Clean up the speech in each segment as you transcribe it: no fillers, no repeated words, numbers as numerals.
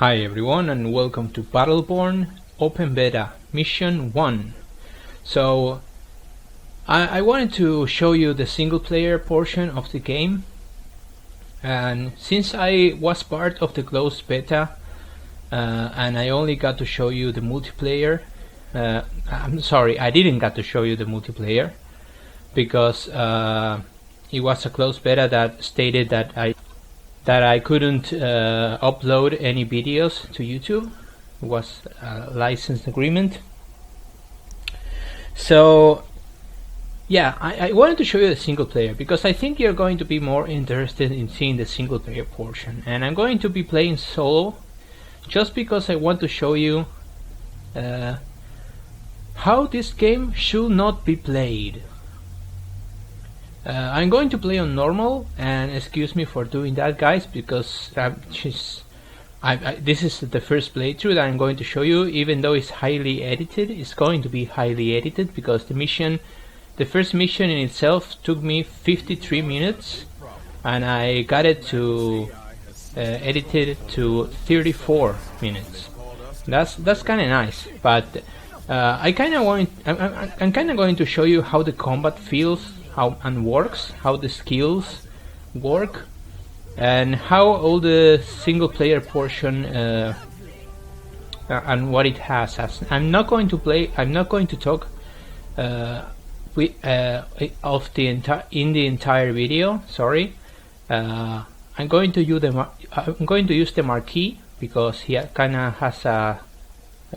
Hi everyone and welcome to Battleborn Open Beta Mission 1. So I wanted to show you the single player portion of the game, and since I was part of the closed beta and I only got to show you the multiplayer, I'm sorry, I didn't get to show you the multiplayer because it was a closed beta that stated that I couldn't upload any videos to YouTube. It was a license agreement. So yeah, I wanted to show you the single player because I think you're going to be more interested in seeing the single player portion, and I'm going to be playing solo just because I want to show you how this game should not be played. I'm going to play on normal, and excuse me for doing that, guys, because this is the first playthrough that I'm going to show you. Even though it's highly edited, it's going to be highly edited because the first mission in itself took me 53 minutes and I got it to edited to 34 minutes. That's kind of nice, but I'm kind of going to show you how the combat feels, and works, how the skills work, and how all the single player portion and what it has. I'm not going to talk of the entire video. Sorry, I'm going to use the marquee because he kind of has a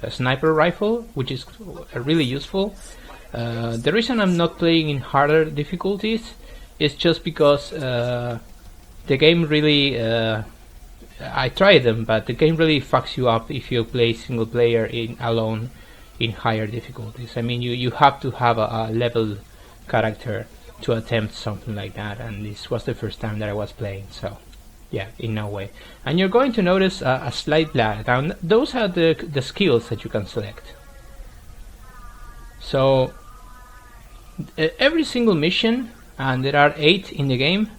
sniper rifle, which is really useful. The reason I'm not playing in harder difficulties is just because the game really I tried them, but the game really fucks you up if you play single player alone in higher difficulties. I mean, you have to have a level character to attempt something like that, and this was the first time that I was playing, so yeah, in no way. And you're going to notice a slight lag. Now those are the skills that you can select. So every single mission, and there are 8 in the game,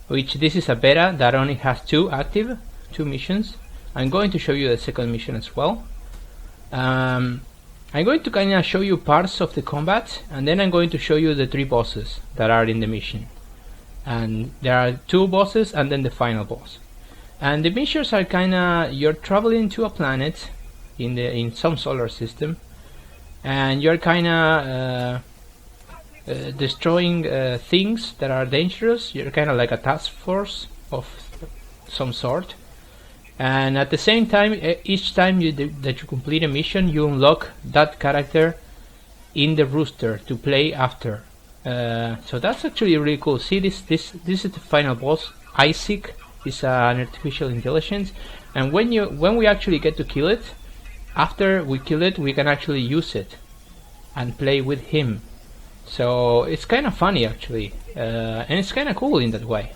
which this is a beta that only has 2 missions. I'm going to show you the second mission as well. I'm going to kind of show you parts of the combat, and then I'm going to show you the 3 bosses that are in the mission. And there are 2 bosses and then the final boss. And the missions are kind of, you're traveling to a planet in some solar system, and you're kind of destroying things that are dangerous. You're kind of like a task force of some sort, and at the same time, each time that you complete a mission, you unlock that character in the rooster to play after. So that's actually really cool. See, this is the final boss. Isaac is an artificial intelligence, and when we actually get to kill it, after we kill it, we can actually use it and play with him. So it's kind of funny actually, and it's kind of cool in that way.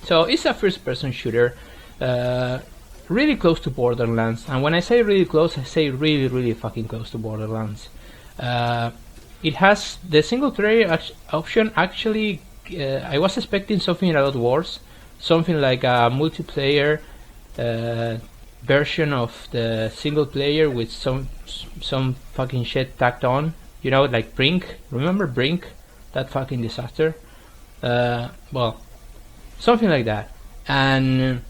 So it's a first-person shooter, really close to Borderlands, and when I say really close, I say really fucking close to Borderlands. It has the single-player option. Actually, I was expecting something a lot worse, something like a multiplayer version of the single-player with some fucking shit tacked on. You know, like Brink. Remember Brink? That fucking disaster? Well, something like that. And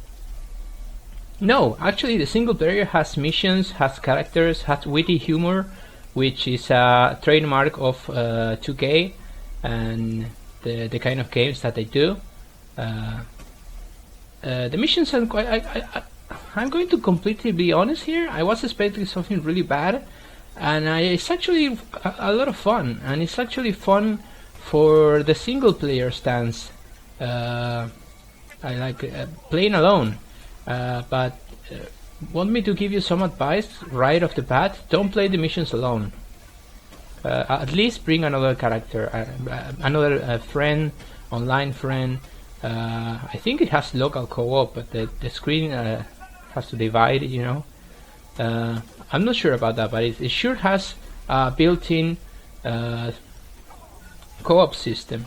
no, actually the single player has missions, has characters, has witty humor, which is a trademark of 2K and the kind of games that they do. The missions are quite... I'm going to completely be honest here. I was expecting something really bad, and it's actually a lot of fun, and it's actually fun for the single player stance. I like playing alone, but want me to give you some advice right off the bat: don't play the missions alone. At least bring another character, another friend, online friend. I think it has local co-op, but the screen has to divide, you know. I'm not sure about that, but it sure has a built-in co-op system.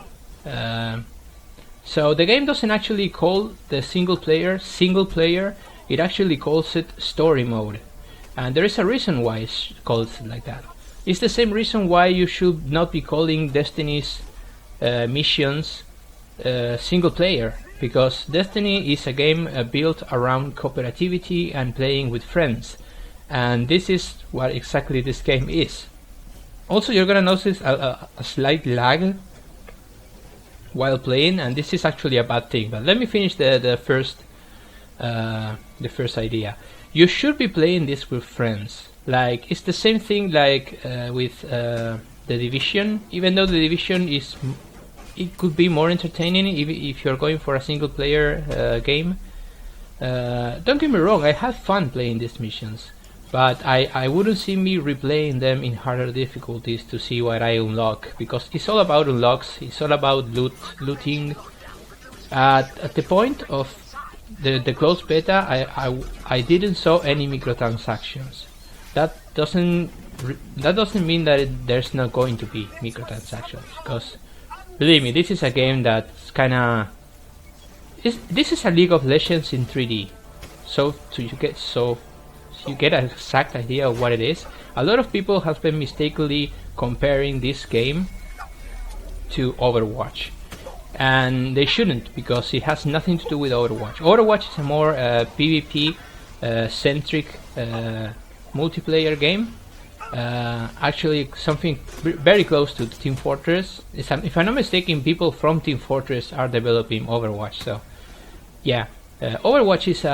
So the game doesn't actually call the single player, it actually calls it story mode, and there is a reason why it's called like that. It's the same reason why you should not be calling Destiny's missions single player, because Destiny is a game built around cooperativity and playing with friends, and this is what exactly this game is. Also, you're gonna notice a slight lag while playing, and this is actually a bad thing. But let me finish the first idea. You should be playing this with friends. Like, it's the same thing like with the Division. Even though the Division it could be more entertaining if you're going for a single player game. Don't get me wrong, I had fun playing these missions, but I wouldn't see me replaying them in harder difficulties to see what I unlock, because it's all about unlocks, it's all about looting. At the point of the closed beta, I didn't saw any microtransactions. That doesn't mean that there's not going to be microtransactions, because believe me, this is a game that's kinda... This is a League of Legends in 3D. So you get an exact idea of what it is. A lot of people have been mistakenly comparing this game to Overwatch, and they shouldn't, because it has nothing to do with Overwatch. Overwatch is a more PvP centric multiplayer game. Actually, something very close to Team Fortress. If I'm not mistaken, people from Team Fortress are developing Overwatch. So, yeah, Overwatch is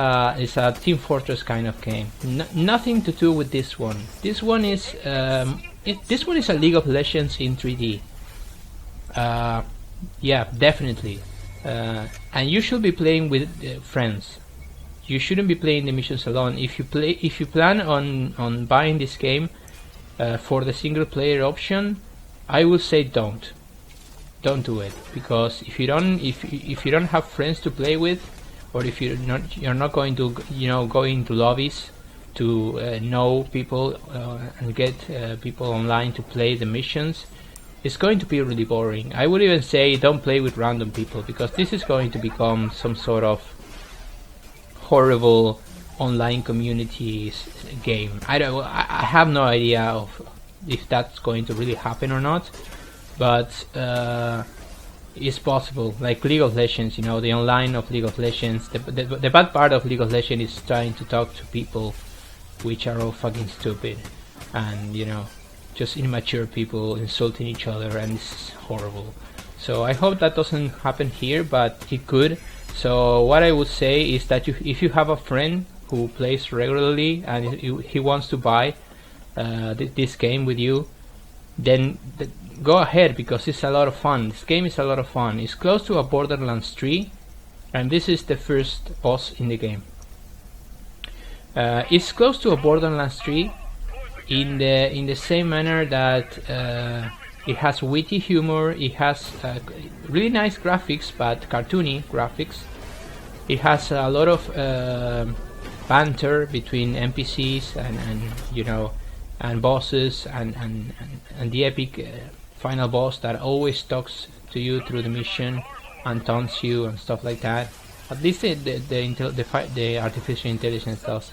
a Team Fortress kind of game. Nothing to do with this one. This one is a League of Legends in 3D. Yeah, definitely. And you should be playing with friends. You shouldn't be playing the missions alone. If you plan on buying this game for the single player option, I would say don't do it, because if you don't have friends to play with, or if you're not going to go into lobbies to know people and get people online to play the missions, it's going to be really boring. I would even say don't play with random people, because this is going to become some sort of horrible online community game. I have no idea of if that's going to really happen or not, but it's possible. Like League of Legends, the online of League of Legends, the bad part of League of Legends is trying to talk to people which are all fucking stupid, and just immature people insulting each other, and it's horrible. So I hope that doesn't happen here, but it could. So what I would say is that if you have a friend who plays regularly and he wants to buy this game with you, then go ahead, because it's a lot of fun. This game is a lot of fun. It's close to a Borderlands 3, and this is the first boss in the game. It's close to a Borderlands 3 in the same manner that it has witty humor, it has really nice graphics, but cartoony graphics. It has a lot of banter between NPCs and bosses, and the epic final boss that always talks to you through the mission and taunts you and stuff like that. At least the artificial intelligence does.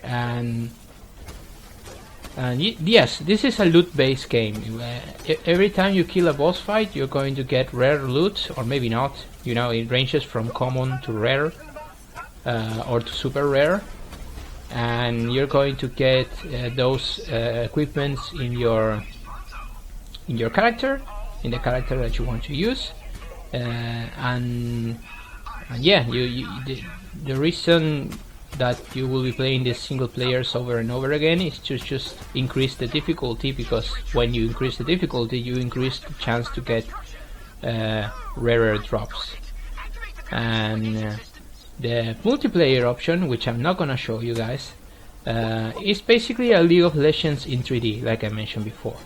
And yes, this is a loot-based game. Every time you kill a boss fight, you're going to get rare loot, or maybe not. It ranges from common to rare, or to super rare, and you're going to get those equipments in your character, in the character that you want to use, and yeah, the reason that you will be playing these single players over and over again is to just increase the difficulty, because when you increase the difficulty, you increase the chance to get rarer drops. And the multiplayer option, which I'm not gonna show you guys, is basically a League of Legends in 3D, like I mentioned before.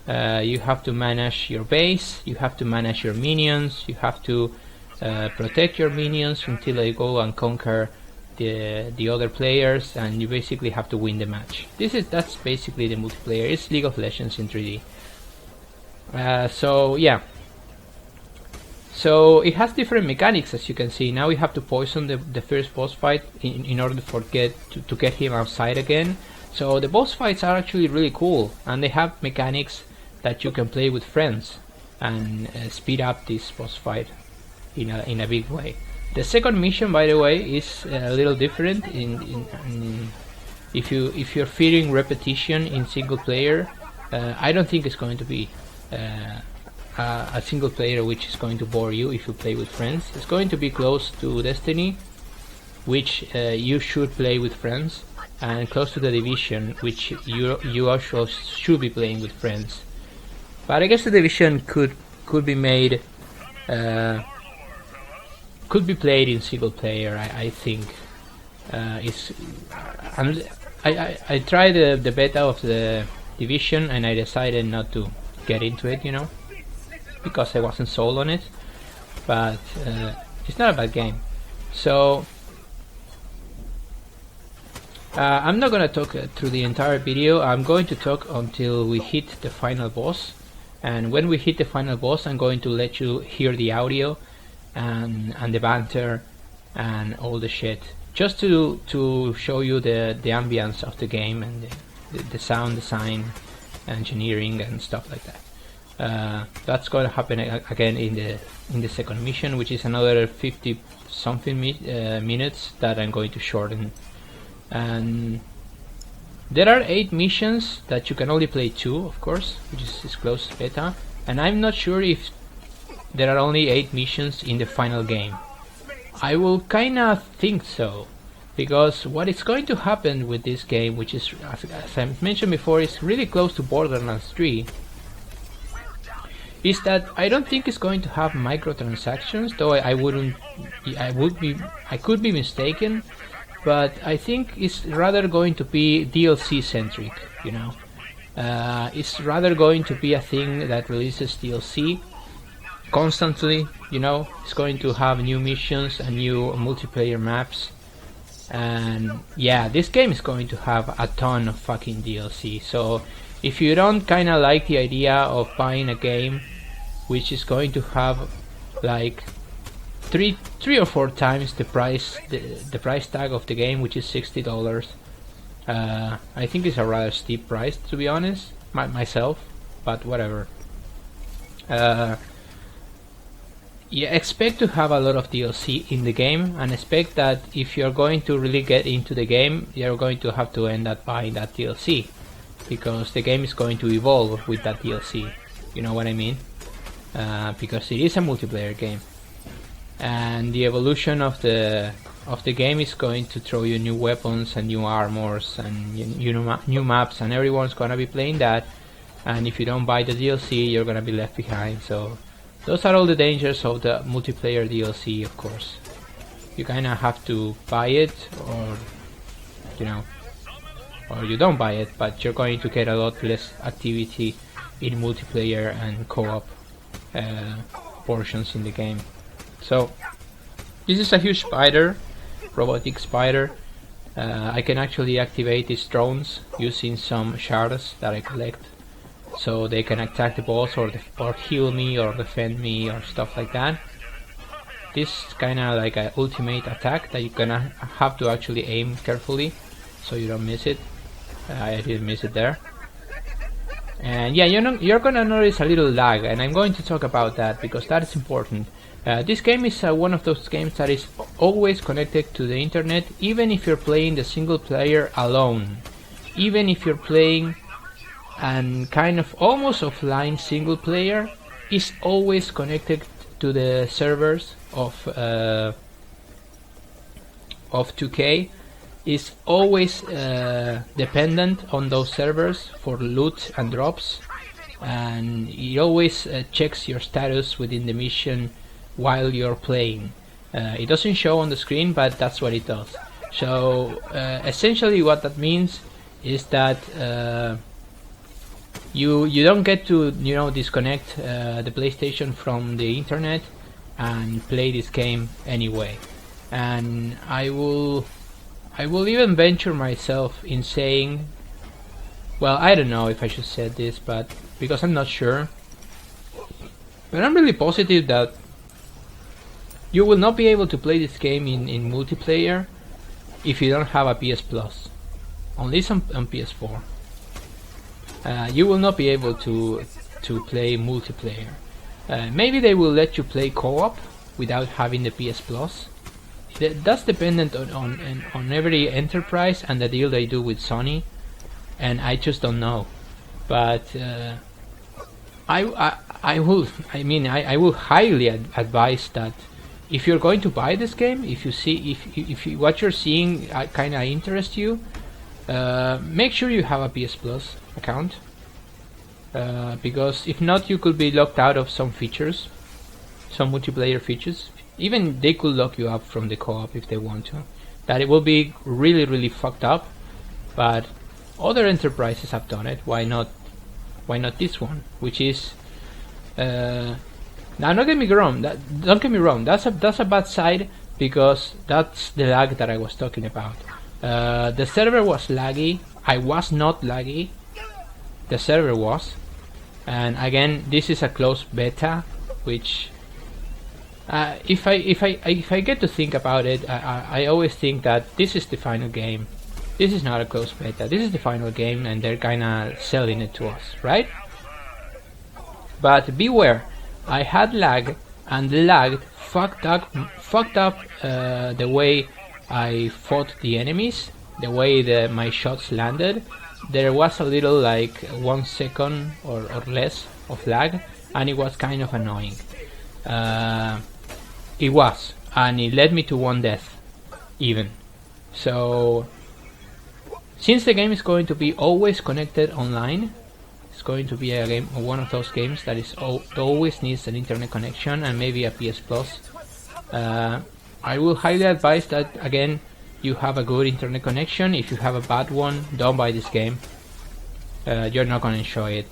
You have to manage your base, you have to manage your minions, you have to protect your minions until they go and conquer the other players, and you basically have to win the match. That's basically the multiplayer. It's League of Legends in 3D. So yeah, So it has different mechanics, as you can see. Now we have to poison the first boss fight in order to get him outside again. So the boss fights are actually really cool, and they have mechanics that you can play with friends and speed up this boss fight in a big way. The second mission, by the way, is a little different. If you're fearing repetition in single player, I don't think it's going to be a single player which is going to bore you if you play with friends. It's going to be close to Destiny, which you should play with friends, and close to The Division, which you also should be playing with friends. But I guess The Division could be made, could be played in single player. I think I tried the beta of The Division, and I decided not to get into it, because I wasn't sold on it. But it's not a bad game. So I'm not gonna talk through the entire video. I'm going to talk until we hit the final boss, and when we hit the final boss, I'm going to let you hear the audio and the banter and all the shit, just to show you the ambience of the game and the sound design, engineering and stuff like that. That's going to happen again in the second mission, which is another 50 something minutes that I'm going to shorten. And there are 8 missions that you can only play 2, of course, which is closed beta, and I'm not sure if there are only 8 missions in the final game. I will kinda think so, because what is going to happen with this game, which is, as I mentioned before, is really close to Borderlands 3, is that I don't think it's going to have microtransactions, though I could be mistaken, but I think it's rather going to be DLC centric, it's rather going to be a thing that releases DLC constantly, it's going to have new missions and new multiplayer maps, and yeah, this game is going to have a ton of fucking DLC. So if you don't kinda like the idea of buying a game which is going to have like three or four times the price tag of the game, which is $60, I think it's a rather steep price, to be honest, myself, but whatever. Yeah, expect to have a lot of DLC in the game, and expect that if you're going to really get into the game, you're going to have to end up buying that DLC, because the game is going to evolve with that DLC. You know what I mean? Because it is a multiplayer game, and the evolution of the game is going to throw you new weapons and new armors and new maps, and everyone's gonna be playing that. And if you don't buy the DLC, you're gonna be left behind. So those are all the dangers of the multiplayer DLC, of course. You kinda have to buy it, or or you don't buy it, but you're going to get a lot less activity in multiplayer and co-op portions in the game. So this is a huge spider, robotic spider. I can actually activate these drones using some shards that I collect, so they can attack the boss or heal me or defend me or stuff like that. This is kinda like an ultimate attack that you're gonna have to actually aim carefully so you don't miss it. I didn't miss it there. And yeah, you're gonna notice a little lag, and I'm going to talk about that because that is important. This game is one of those games that is always connected to the internet, even if you're playing the single player alone. Even if you're playing and kind of almost offline single player, is always connected to the servers of 2K, is always dependent on those servers for loot and drops, and it always checks your status within the mission while you're playing. It doesn't show on the screen, but that's what it does. So essentially what that means is that you don't get to disconnect the PlayStation from the internet and play this game anyway. And I will even venture myself in saying, well, I don't know if I should say this, but because I'm not sure, but I'm really positive that You will not be able to play this game in multiplayer if you don't have a PS Plus. Only on PS4. You will not be able to play multiplayer. Maybe they will let you play co-op without having the PS Plus. That's dependent on every enterprise and the deal they do with Sony, and I just don't know. But I will highly advise that if you're going to buy this game, if what you're seeing kind of interests you, make sure you have a PS Plus account, because if not, you could be locked out of some features, some multiplayer features. Even they could lock you up from the co-op if they want to. That it will be really, really fucked up. But other enterprises have done it. Why not? Why not this one? Which is now, don't get me wrong. That's a bad side, because that's the lag that I was talking about. The server was laggy. I was not laggy. The server was, and again, this is a closed beta, which if I get to think about it, I always think that this is the final game. This is not a closed beta. This is the final game, and they're kinda selling it to us, right? But beware, I had lag, and the lag fucked up the way I fought the enemies, the way my shots landed. There was a little, like 1 second or less of lag, and it was kind of annoying. It was, and it led me to 1 death even. So since the game is going to be always connected online, it's going to be a game, one of those games that is always needs an internet connection and maybe a PS Plus. I will highly advise that, again, you have a good internet connection. If you have a bad one, don't buy this game. You're not gonna enjoy it.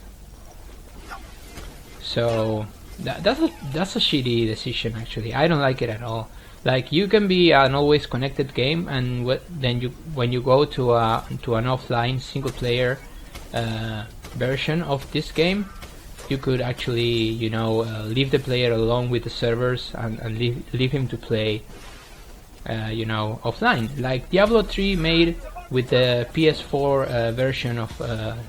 So that's a shitty decision, actually. I don't like it at all. Like, you can be an always connected game, and when you go to an offline single player version of this game, you could actually, leave the player alone with the servers and leave him to play, offline, like Diablo 3 made with the PS4 version of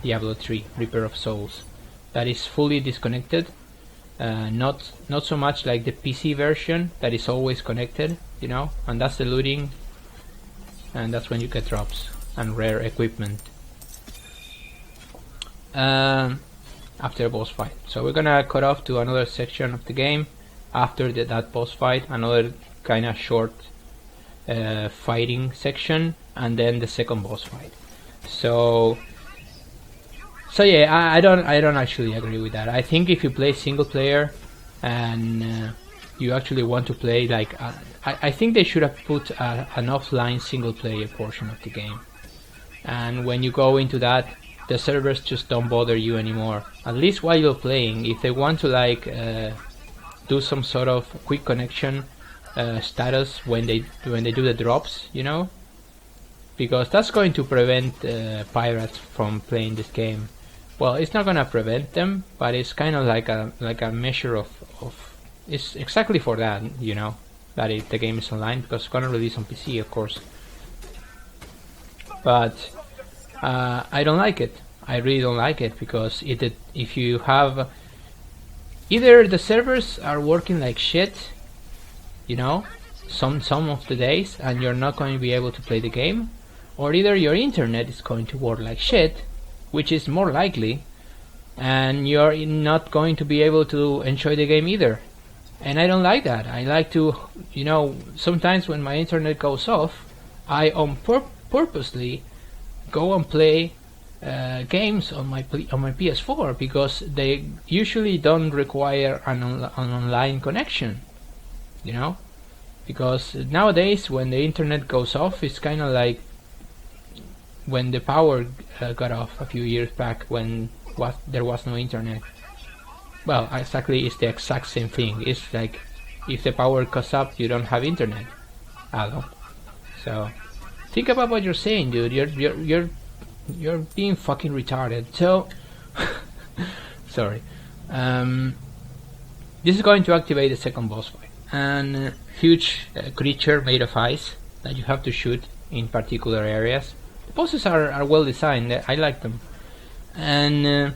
Diablo 3 Reaper of Souls, that is fully disconnected. Not so much like the PC version that is always connected, and that's the looting, and that's when you get drops and rare equipment after a boss fight. So we're gonna cut off to another section of the game after that boss fight, another kind of short fighting section, and then the second boss fight. So yeah, I don't actually agree with that. I think if you play single player and you actually want to play, like, I think they should have put an offline single player portion of the game. And when you go into that, the servers just don't bother you anymore. At least while you're playing, if they want to do some sort of quick connection status when they do the drops, because that's going to prevent pirates from playing this game. Well, it's not gonna prevent them, but it's kind of like a measure of it's exactly for that, that the game is online, because it's gonna release on PC, of course. But I don't like it. I really don't like it, because if you have either the servers are working like shit, some of the days, and you're not going to be able to play the game, or either your internet is going to work like shit, which is more likely, and you're not going to be able to enjoy the game either. And I don't like that. I like to, sometimes when my internet goes off, I purposely go and play games on my PS4, because they usually don't require an online connection, because nowadays when the internet goes off, it's kind of like when the power got off a few years back, when there was no internet. Well, exactly, it's the exact same thing. It's like if the power goes up, you don't have internet. Hello. So think about what you're saying, dude. You're being fucking retarded. So sorry. This is going to activate the second boss fight, and huge creature made of ice that you have to shoot in particular areas. The bosses are well designed. I like them. And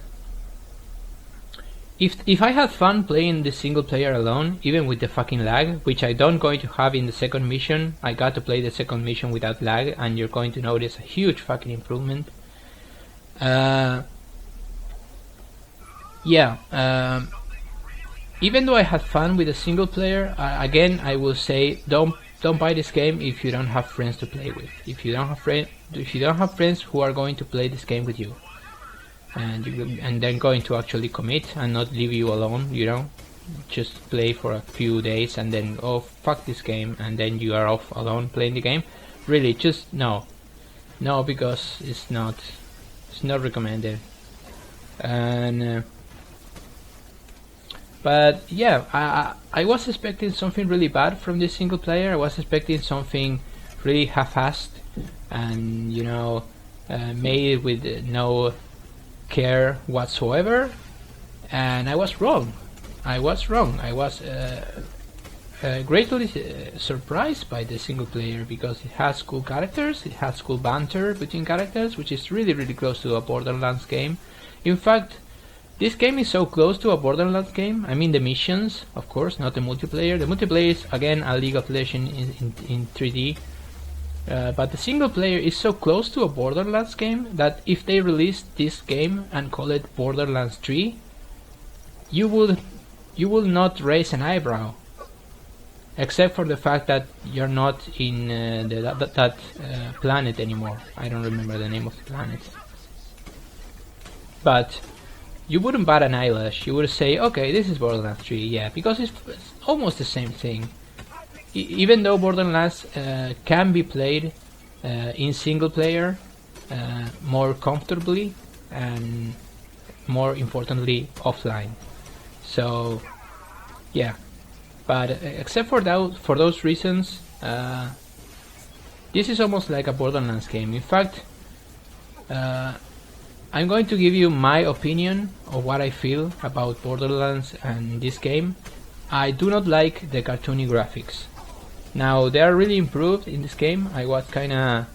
if I had fun playing the single player alone, even with the fucking lag, which I don't going to have in the second mission, I got to play the second mission without lag, and you're going to notice a huge fucking improvement. Even though I had fun with the single player, again I will say don't buy this game if you don't have friends to play with. If you don't have friends who are going to play this game with you, and then going to actually commit and not leave you alone, just play for a few days and then, oh fuck this game, and then you are off alone playing the game. Really, just no, because it's not recommended. And but yeah, I was expecting something really bad from this single player. I was expecting something really half-assed and made with no care whatsoever, and I was wrong. I was greatly surprised by the single player, because it has cool characters, it has cool banter between characters, which is really close to a Borderlands game. In fact, this game is so close to a Borderlands game. I mean the missions, of course, not the multiplayer. The multiplayer is again a League of Legends in 3D. But the single player is so close to a Borderlands game that if they released this game and call it Borderlands 3, you will not raise an eyebrow, except for the fact that you're not in that planet anymore. I don't remember the name of the planet, but you wouldn't bat an eyelash. You would say, okay, this is Borderlands 3, yeah, because it's almost the same thing. Even though Borderlands can be played in single player more comfortably and more importantly offline. So yeah, but except for those reasons, this is almost like a Borderlands game. In fact, I'm going to give you my opinion of what I feel about Borderlands and this game. I do not like the cartoony graphics. Now they are really improved in this game. I was kinda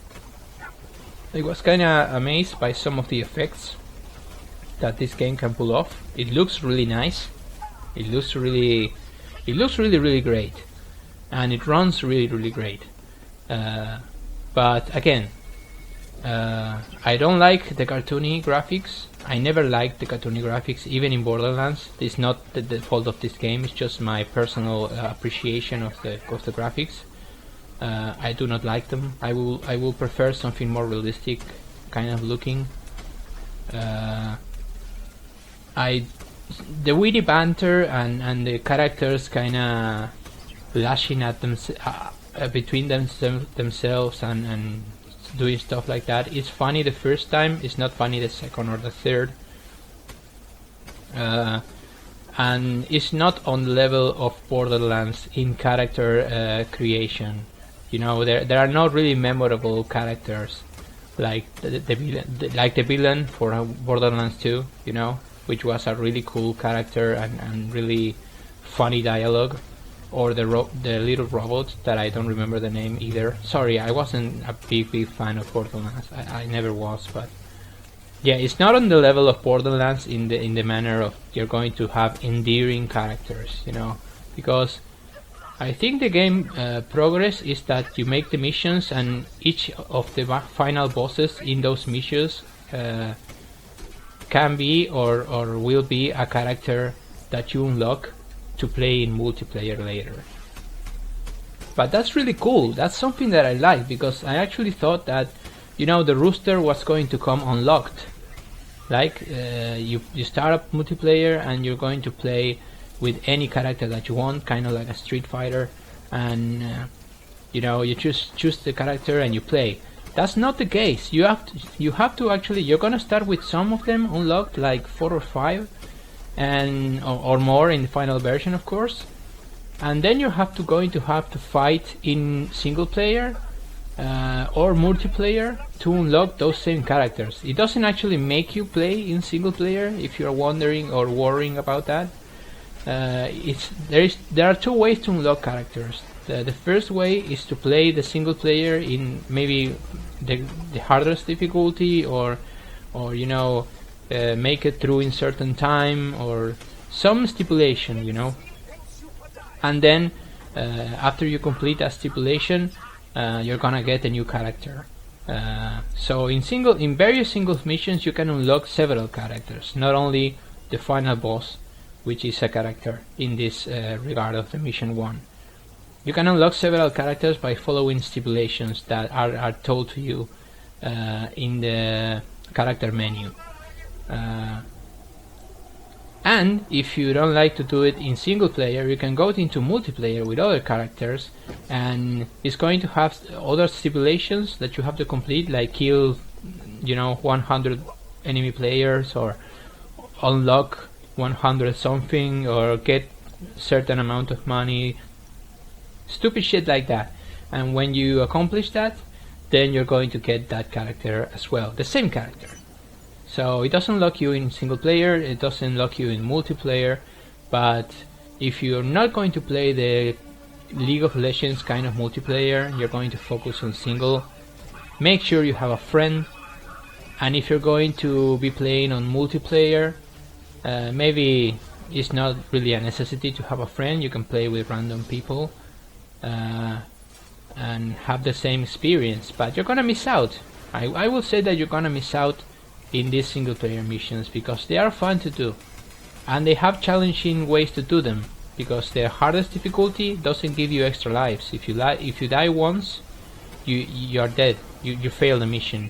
amazed by some of the effects that this game can pull off. It looks really nice. It looks really great, and it runs really great. But again, I don't like the cartoony graphics. I never liked the cartoony graphics, even in Borderlands. It's not the fault of this game. It's just my personal appreciation of the graphics. I do not like them. I will prefer something more realistic, kind of looking. The witty banter and the characters kind of lashing at them between themselves and doing stuff like that. It's funny the first time, it's not funny the second or the third, and it's not on the level of Borderlands in character creation. There are not really memorable characters like the villain for Borderlands 2, which was a really cool character and really funny dialogue. Or the little robot that I don't remember the name either. Sorry, I wasn't a big fan of Borderlands. I never was, but yeah, it's not on the level of Borderlands in the manner of you're going to have endearing characters, because I think the game progress is that you make the missions, and each of the final bosses in those missions can be or will be a character that you unlock to play in multiplayer later. But that's really cool. That's something that I like, because I actually thought that the rooster was going to come unlocked. Like you start up multiplayer and you're going to play with any character that you want, kind of like a Street Fighter, and you choose the character and you play. That's not the case. You have to actually, you're gonna start with some of them unlocked, like 4 or 5 and or more in the final version, of course, and then you're going to have to fight in single player or multiplayer to unlock those same characters. It doesn't actually make you play in single player, if you're wondering or worrying about that. there are two ways to unlock characters. The first way is to play the single player in maybe the hardest difficulty, or you know, make it through in certain time, or some stipulation, you know. And then after you complete that stipulation, you're gonna get a new character. So in various singles missions you can unlock several characters, not only the final boss, which is a character in this regard of the mission 1. You can unlock several characters by following stipulations that are told to you in the character menu. And if you don't like to do it in single player, you can go into multiplayer with other characters, and it's going to have other stipulations that you have to complete, like kill, you know, 100 enemy players, or unlock 100 something, or get certain amount of money, stupid shit like that. And when you accomplish that, then you're going to get that character as well, the same character. So it doesn't lock you in single player, it doesn't lock you in multiplayer, but if you're not going to play the League of Legends kind of multiplayer, you're going to focus on single, make sure you have a friend. And if you're going to be playing on multiplayer, maybe it's not really a necessity to have a friend, you can play with random people and have the same experience, but you're gonna miss out. I will say that you're gonna miss out in these single player missions, because they are fun to do and they have challenging ways to do them, because their hardest difficulty doesn't give you extra lives. If you die once, you are dead, you fail the mission.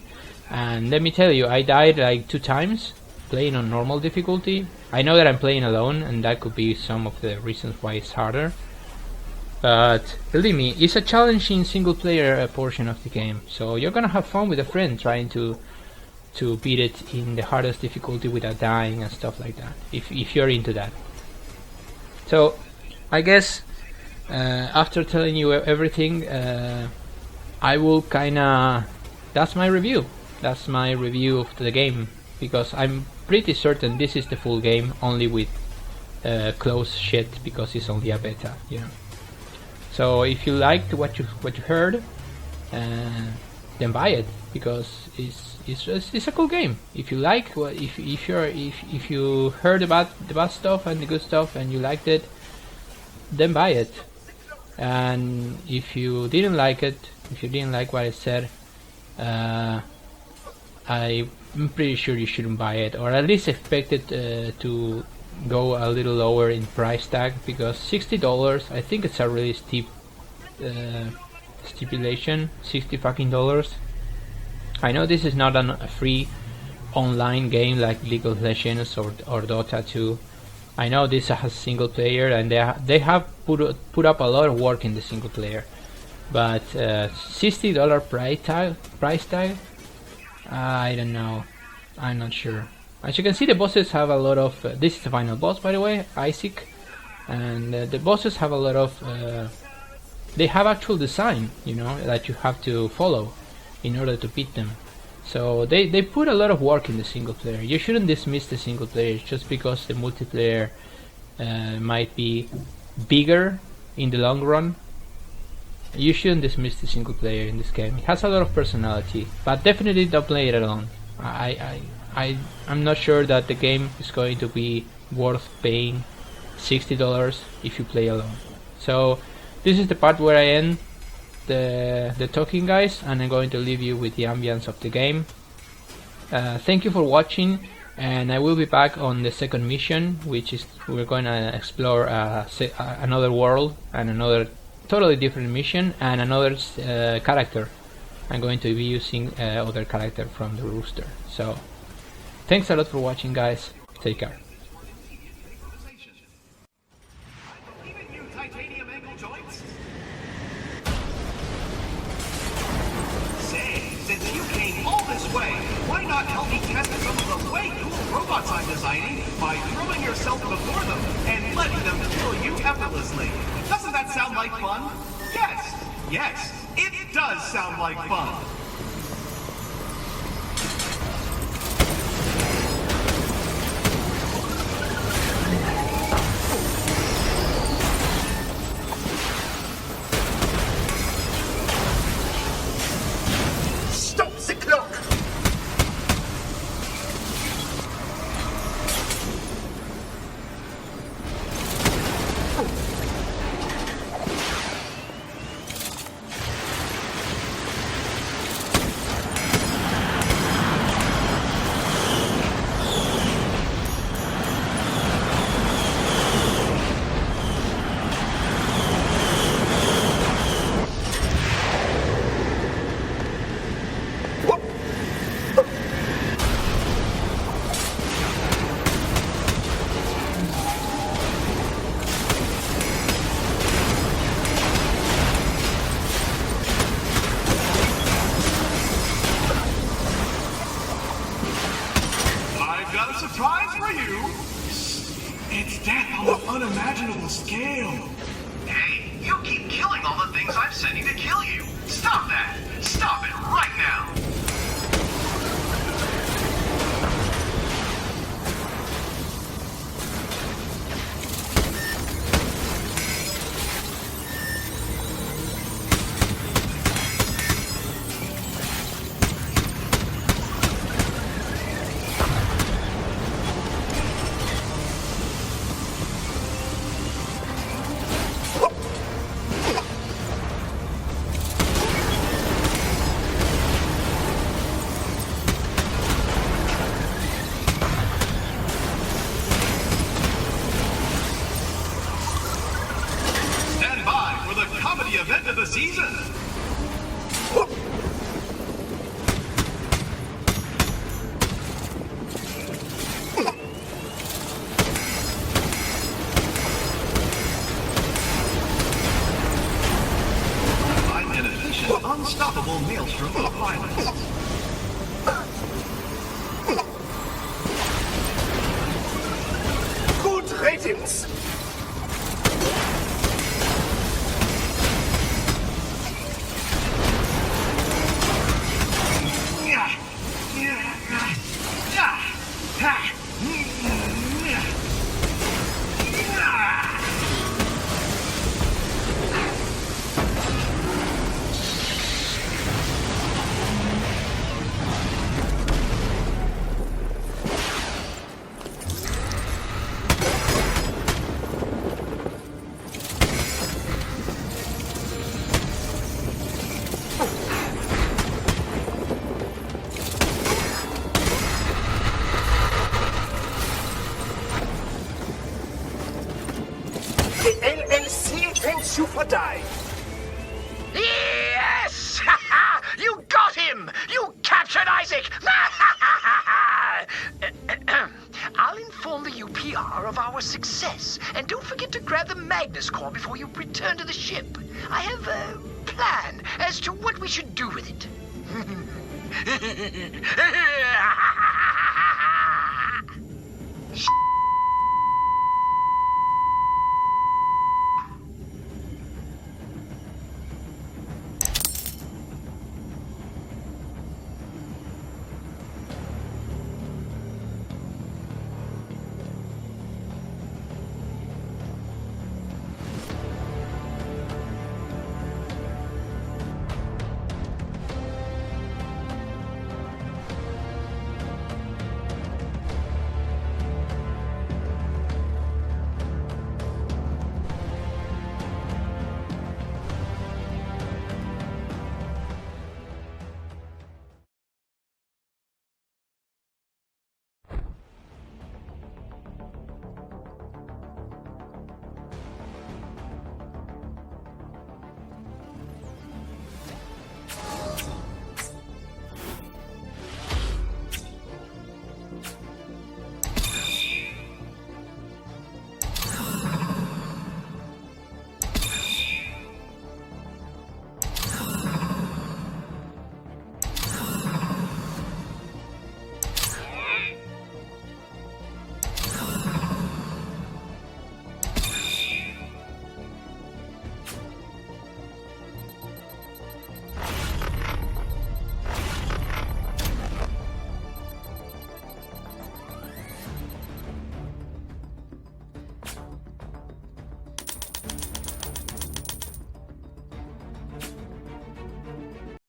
And let me tell you, I died like 2 times playing on normal difficulty. I know that I'm playing alone, and that could be some of the reasons why it's harder, but believe me, it's a challenging single player portion of the game, so you're gonna have fun with a friend trying to beat it in the hardest difficulty without dying and stuff like that, if you're into that. So I guess after telling you everything, I will kinda, that's my review of the game, because I'm pretty certain this is the full game, only with close shit, because it's only a beta, you know. So if you liked what you heard, then buy it, because it's a cool game. If you like, if you heard about the bad stuff and the good stuff and you liked it, then buy it. And if you didn't like it, if you didn't like what I said, I'm pretty sure you shouldn't buy it, or at least expect it to go a little lower in price tag, because $60, I think it's a really steep stipulation. $60 I know this is not a free online game like League of Legends or Dota 2. I know this has single player, and they have put up a lot of work in the single player, but $60 price tag, I don't know, I'm not sure. As you can see, the bosses have a lot of this is the final boss, by the way, Isaac, and the bosses have a lot of they have actual design, you know, that you have to follow in order to beat them. So they put a lot of work in the single player. You shouldn't dismiss the single player just because the multiplayer might be bigger in the long run. You shouldn't dismiss the single player in this game. It has a lot of personality, but definitely don't play it alone. I'm not sure that the game is going to be worth paying $60 if you play alone. So this is the part where I end the talking, guys, and I'm going to leave you with the ambience of the game. Thank you for watching, and I will be back on the second mission, which is we're going to explore another world and another totally different mission and another character. I'm going to be using other character from the rooster. So thanks a lot for watching, guys. Take care. Why not help me test some of the way cool robots I'm designing by throwing yourself before them and letting them kill you effortlessly? Doesn't that sound like fun? Yes, it does sound like fun. surprise for you. It's death on an unimaginable scale. Hey, you keep killing all the things I'm sending to kill you. Stop that! Stop it right now! Event of the season. I'm an efficient, unstoppable maelstrom of violence. Good ratings. Die. Yes! You got him! You captured Isaac! I'll inform the UPR of our success. And don't forget to grab the Magnus core before you return to the ship. I have a plan as to what we should do with it.